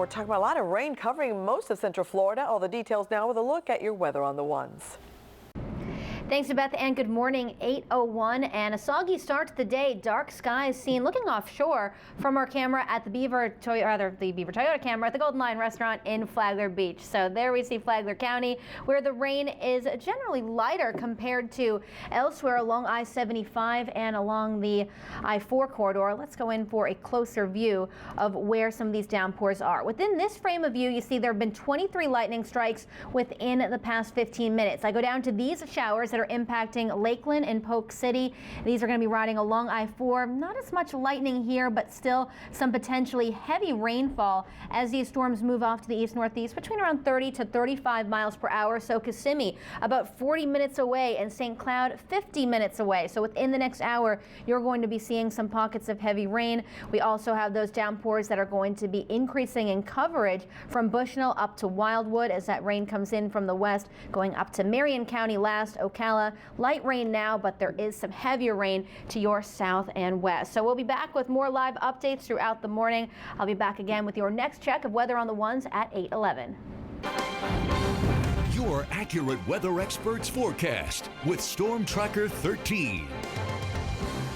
We're talking about a lot of rain covering most of Central Florida. All the details now with a look at your weather on the ones. Thanks to Beth and good morning. 8:01 and a soggy start to the day. Dark skies seen looking offshore from our camera at the Beaver Toyota camera at the Golden Lion restaurant in Flagler Beach. So there we see Flagler County, where the rain is generally lighter compared to elsewhere along I-75 and along the I-4 corridor. Let's go in for a closer view of where some of these downpours are. Within this frame of view, you see there have been 23 lightning strikes within the past 15 minutes. I go down to these showers that are impacting Lakeland and Polk City. These are going to be riding along I-4. Not as much lightning here, but still some potentially heavy rainfall as these storms move off to the east-northeast between around 30 to 35 miles per hour. So Kissimmee about 40 minutes away and St. Cloud 50 minutes away. So within the next hour, you're going to be seeing some pockets of heavy rain. We also have those downpours that are going to be increasing in coverage from Bushnell up to Wildwood as that rain comes in from the west, going up to Marion County last, Ocala. Light rain now, but there is some heavier rain to your south and west. So we'll be back with more live updates throughout the morning. I'll be back again with your next check of weather on the ones at 8:11. Your accurate weather experts forecast with Storm Tracker 13.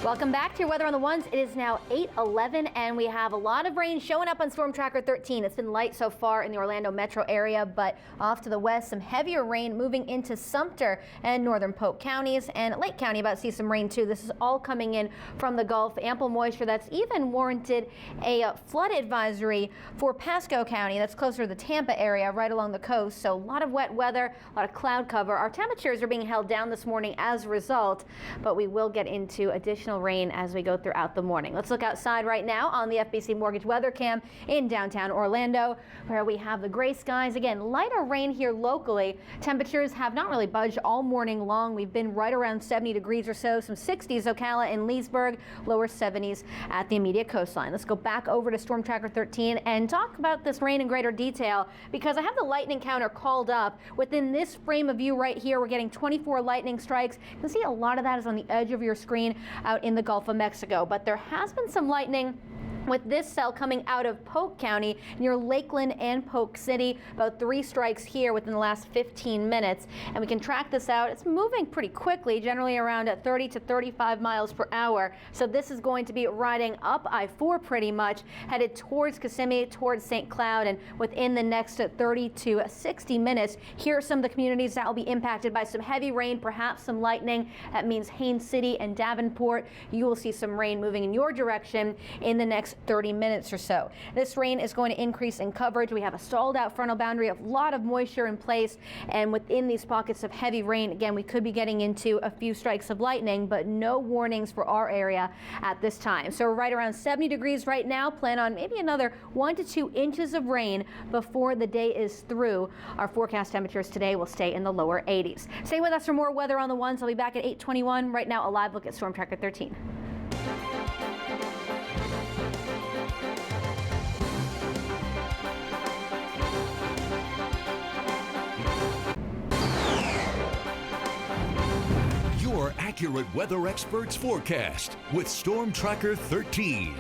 Welcome back to your weather on the ones. It is now 8:11 and we have a lot of rain showing up on Storm Tracker 13. It's been light so far in the Orlando metro area, but off to the west, some heavier rain moving into Sumter and northern Polk counties, and Lake County about to see some rain too. This is all coming in from the Gulf. Ample moisture that's even warranted a flood advisory for Pasco County. That's closer to the Tampa area right along the coast. So a lot of wet weather, a lot of cloud cover. Our temperatures are being held down this morning as a result, but we will get into additional rain as we go throughout the morning. Let's look outside right now on the FBC Mortgage weather cam in downtown Orlando, where we have the gray skies. Again, lighter rain here locally. Temperatures have not really budged all morning long. We've been right around 70 degrees or so, some 60s Ocala and Leesburg, lower 70s at the immediate coastline. Let's go back over to Storm Tracker 13 and talk about this rain in greater detail, because I have the lightning counter called up. Within this frame of view right here, we're getting 24 lightning strikes. You can see a lot of that is on the edge of your screen out in the Gulf of Mexico, but there has been some lightning with this cell coming out of Polk County near Lakeland and Polk City. About 3 strikes here within the last 15 minutes. And we can track this out. It's moving pretty quickly, generally around at 30 to 35 miles per hour. So this is going to be riding up I-4 pretty much, headed towards Kissimmee, towards St. Cloud, and within the next 30 to 60 minutes, here are some of the communities that will be impacted by some heavy rain, perhaps some lightning. That means Haines City and Davenport. You will see some rain moving in your direction in the next 30 minutes or so. This rain is going to increase in coverage. We have a stalled out frontal boundary, a lot of moisture in place, and within these pockets of heavy rain, again, we could be getting into a few strikes of lightning, but no warnings for our area at this time. So we're right around 70 degrees right now. Plan on maybe another 1 to 2 inches of rain before the day is through. Our forecast temperatures today will stay in the lower 80s. Stay with us for more weather on the ones. I'll be back at 8:21. Right now, a live look at Storm Tracker 13. Your accurate weather experts forecast with Storm Tracker 13.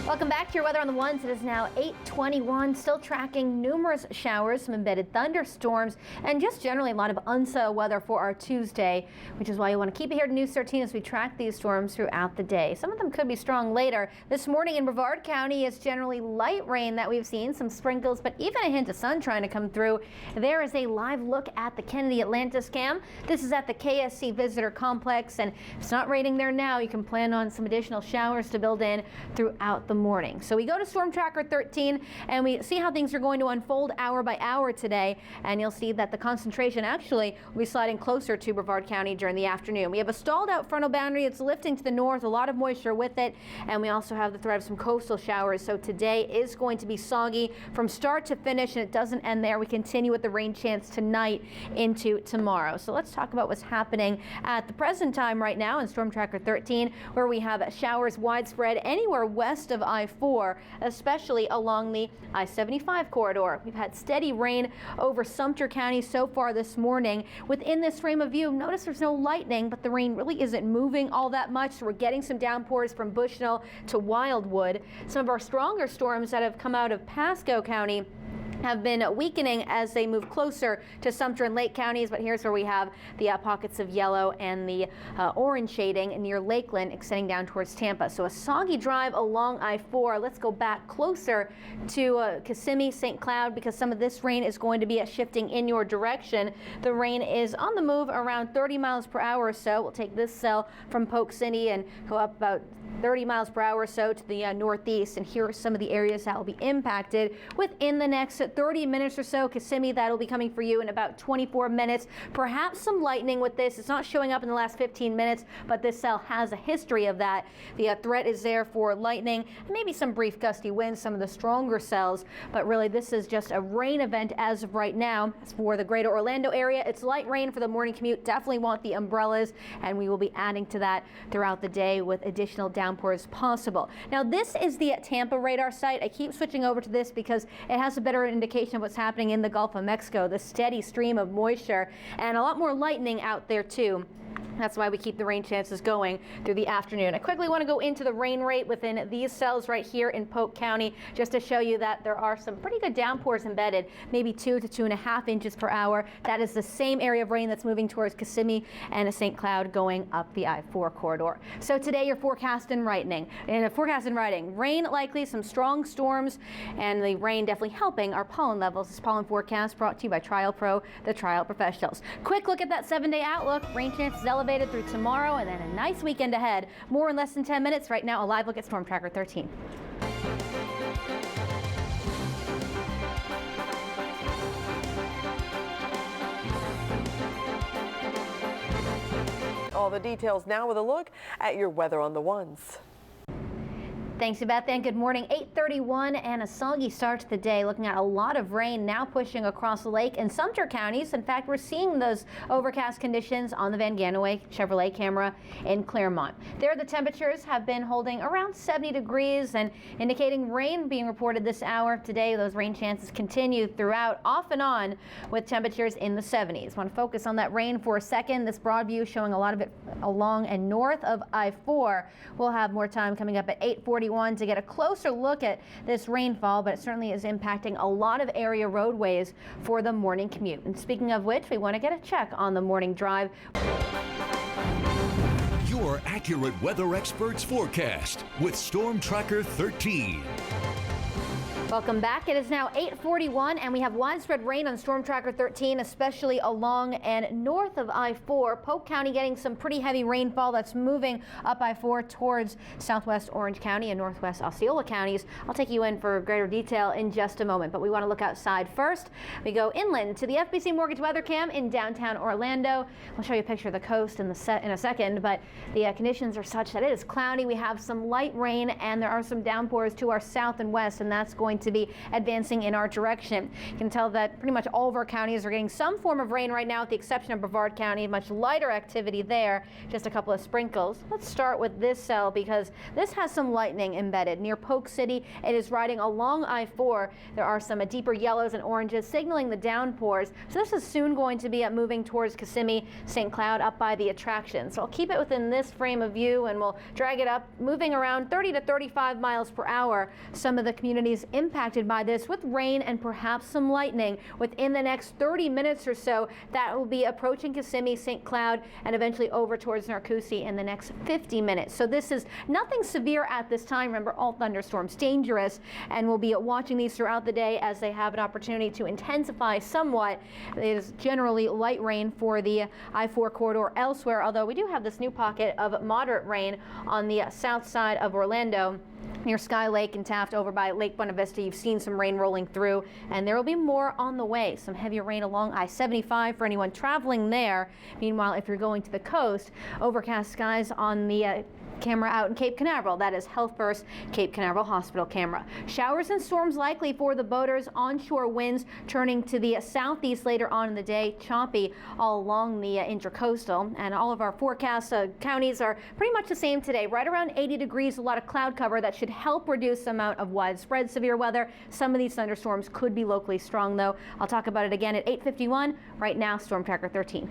Welcome back to your weather on the ones. It is now 8:21. Still tracking numerous showers, some embedded thunderstorms, and just generally a lot of unsettled weather for our Tuesday, which is why you want to keep it here to News 13 as we track these storms throughout the day. Some of them could be strong later. This morning in Brevard County, it's generally light rain that we've seen, some sprinkles, but even a hint of sun trying to come through. There is a live look at the Kennedy Atlantis cam. This is at the KSC Visitor Complex, and if it's not raining there now, you can plan on some additional showers to build in throughout the morning. So we go to Storm Tracker 13 and we see how things are going to unfold hour by hour today, and you'll see that the concentration actually will be sliding closer to Brevard County during the afternoon. We have a stalled out frontal boundary. It's lifting to the north, a lot of moisture with it, and we also have the threat of some coastal showers. So today is going to be soggy from start to finish, and it doesn't end there. We continue with the rain chance tonight into tomorrow. So let's talk about what's happening at the present time right now in Storm Tracker 13, where we have showers widespread anywhere west of I-4, especially along the I-75 corridor. We've had steady rain over Sumter County so far this morning. Within this frame of view, notice there's no lightning, but the rain really isn't moving all that much, so we're getting some downpours from Bushnell to Wildwood. Some of our stronger storms that have come out of Pasco County have been weakening as they move closer to Sumter and Lake counties, but here's where we have the pockets of yellow and the orange shading near Lakeland extending down towards Tampa. So a soggy drive along I-4. Let's go back closer to Kissimmee, St. Cloud, because some of this rain is going to be shifting in your direction. The rain is on the move around 30 miles per hour or so. We'll take this cell from Polk City and go up about 30 miles per hour or so to the northeast, and here are some of the areas that will be impacted within the next 30 minutes or so. Kissimmee, that'll be coming for you in about 24 minutes. Perhaps some lightning with this. It's not showing up in the last 15 minutes, but this cell has a history of that. The threat is there for lightning and maybe some brief gusty winds, some of the stronger cells, but really this is just a rain event as of right now. As for the greater Orlando area, it's light rain for the morning commute. Definitely want the umbrellas, and we will be adding to that throughout the day with additional downpours possible. Now this is the Tampa radar site. I keep switching over to this because it has a better indication of what's happening in the Gulf of Mexico, the steady stream of moisture, and a lot more lightning out there too. That's why we keep the rain chances going through the afternoon. I quickly want to go into the rain rate within these cells right here in Polk County, just to show you that there are some pretty good downpours embedded, maybe 2 to 2.5 inches per hour. That is the same area of rain that's moving towards Kissimmee and St. Cloud going up the I-4 corridor. So today you're forecast and writing. Rain likely, some strong storms, and the rain definitely helping our pollen levels. This pollen forecast brought to you by Trial Pro, the Trial Professionals. Quick look at that 7-day outlook. Rain chances elevated through tomorrow, and then a nice weekend ahead. More in less than 10 minutes. Right now, a live look at Storm Tracker 13. All the details now with a look at your weather on the ones. Thanks to Beth, and good morning. 8:31 and a soggy start to the day. Looking at a lot of rain now pushing across the lake in Sumter counties. In fact, we're seeing those overcast conditions on the Van Ganaway Chevrolet camera in Claremont. There, the temperatures have been holding around 70 degrees and indicating rain being reported this hour. Today, those rain chances continue throughout, off and on, with temperatures in the 70s. Want to focus on that rain for a second. This broad view showing a lot of it along and north of I-4. We'll have more time coming up at 8:40. To get a closer look at this rainfall, but it certainly is impacting a lot of area roadways for the morning commute. And speaking of which, we want to get a check on the morning drive. Your accurate weather experts forecast with Storm Tracker 13. Welcome back. It is now 8:41 and we have widespread rain on Storm Tracker 13, especially along and north of I-4. Polk County getting some pretty heavy rainfall that's moving up I-4 towards southwest Orange County and northwest Osceola counties. I'll take you in for greater detail in just a moment, but we want to look outside first. We go inland to the FBC Mortgage Weather Cam in downtown Orlando. I'll show you a picture of the coast in a second, but the conditions are such that it is cloudy. We have some light rain and there are some downpours to our south and west, and that's going to be advancing in our direction. You can tell that pretty much all of our counties are getting some form of rain right now, with the exception of Brevard County. Much lighter activity there, just a couple of sprinkles. Let's start with this cell because this has some lightning embedded near Polk City. It is riding along I-4. There are some deeper yellows and oranges signaling the downpours. So this is soon going to be moving towards Kissimmee, St. Cloud, up by the attraction. So I'll keep it within this frame of view and we'll drag it up, moving around 30 to 35 miles per hour. Some of the communities impacted by this with rain and perhaps some lightning within the next 30 minutes or so. That will be approaching Kissimmee, St. Cloud, and eventually over towards Narcoossee in the next 50 minutes. So this is nothing severe at this time. Remember, all thunderstorms dangerous, and we'll be watching these throughout the day as they have an opportunity to intensify somewhat. It is generally light rain for the I-4 corridor elsewhere, although we do have this new pocket of moderate rain on the south side of Orlando, near Sky Lake and Taft over by Lake Buena Vista. You've seen some rain rolling through, and there will be more on the way. Some heavier rain along I-75 for anyone traveling there. Meanwhile, if you're going to the coast, overcast skies on the camera out in Cape Canaveral. That is Health First Cape Canaveral Hospital camera. Showers and storms likely for the boaters. Onshore winds turning to the southeast later on in the day. Choppy all along the intracoastal. And all of our forecast counties are pretty much the same today. Right around 80 degrees, a lot of cloud cover that should help reduce the amount of widespread severe weather. Some of these thunderstorms could be locally strong, though. I'll talk about it again at 8:51. Right now, Storm Tracker 13.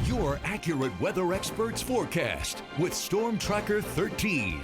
Your accurate weather experts forecast with Storm Tracker 13.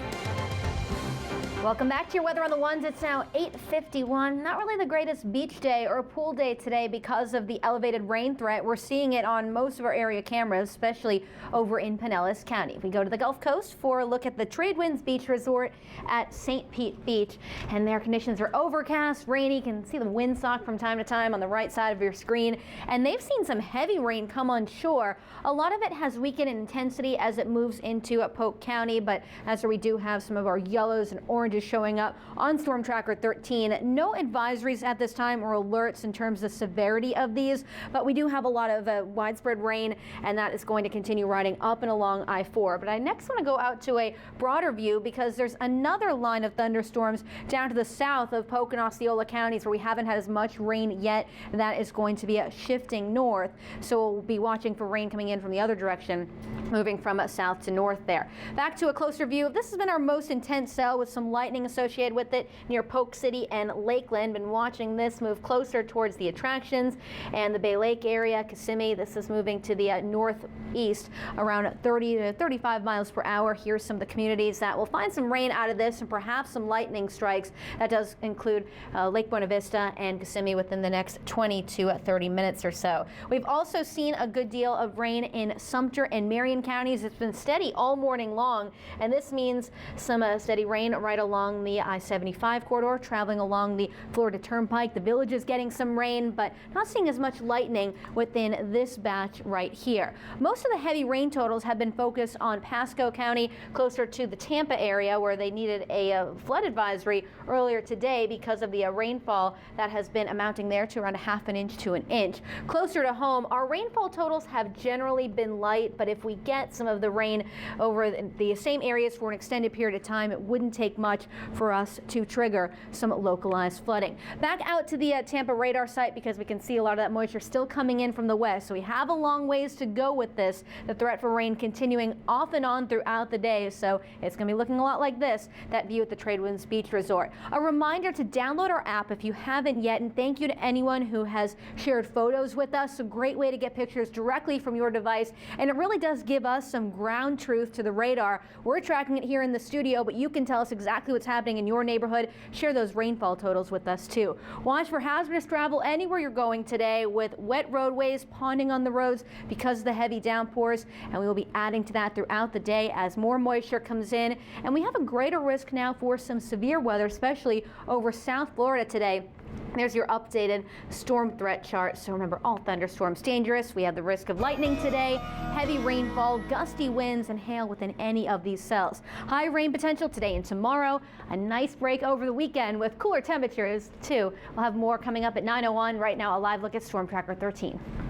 Welcome back to your Weather on the Ones. It's now 8:51. Not really the greatest beach day or pool day today because of the elevated rain threat. We're seeing it on most of our area cameras, especially over in Pinellas County. We go to the Gulf Coast for a look at the Tradewinds Beach Resort at St. Pete Beach, and their conditions are overcast, rainy. You can see the windsock from time to time on the right side of your screen, and they've seen some heavy rain come on shore. A lot of it has weakened in intensity as it moves into Polk County, but as we do have some of our yellows and oranges showing up on Storm Tracker 13. No advisories at this time or alerts in terms of severity of these, but we do have a lot of widespread rain, and that is going to continue riding up and along I-4. But I next want to go out to a broader view because there's another line of thunderstorms down to the south of Polk and Osceola counties where we haven't had as much rain yet. That is going to be shifting north, so we'll be watching for rain coming in from the other direction, moving from south to north there. Back to a closer view. This has been our most intense cell with some lightning associated with it near Polk City and Lakeland. Been watching this move closer towards the attractions and the Bay Lake area, Kissimmee. This is moving to the northeast around 30 to 35 miles per hour. Here's some of the communities that will find some rain out of this and perhaps some lightning strikes. That does include Lake Buena Vista and Kissimmee within the next 20 to 30 minutes or so. We've also seen a good deal of rain in Sumter and Marion counties. It's been steady all morning long, and this means some steady rain right along the I-75 corridor, traveling along the Florida Turnpike. The Village is getting some rain, but not seeing as much lightning within this batch right here. Most of the heavy rain totals have been focused on Pasco County, closer to the Tampa area, where they needed a flood advisory earlier today because of the rainfall that has been amounting there to around a half an inch to an inch. Closer to home, our rainfall totals have generally been light, but if we get some of the rain over the same areas for an extended period of time, it wouldn't take much for us to trigger some localized flooding. Back out to the Tampa radar site because we can see a lot of that moisture still coming in from the west. So we have a long ways to go with this. The threat for rain continuing off and on throughout the day. So it's going to be looking a lot like this, that view at the Tradewinds Beach Resort. A reminder to download our app if you haven't yet. And thank you to anyone who has shared photos with us. A great way to get pictures directly from your device. And it really does give us some ground truth to the radar. We're tracking it here in the studio, but you can tell us exactly what's happening in your neighborhood. Share those rainfall totals with us too. Watch for hazardous travel anywhere you're going today with wet roadways, ponding on the roads because of the heavy downpours, and we will be adding to that throughout the day as more moisture comes in. And we have a greater risk now for some severe weather, especially over South Florida today. There's your updated storm threat chart. So remember, all thunderstorms dangerous. We have the risk of lightning today, heavy rainfall, gusty winds, and hail within any of these cells. High rain potential today and tomorrow. A nice break over the weekend with cooler temperatures too. We'll have more coming up at 9:01. Right now, a live look at Storm Tracker 13.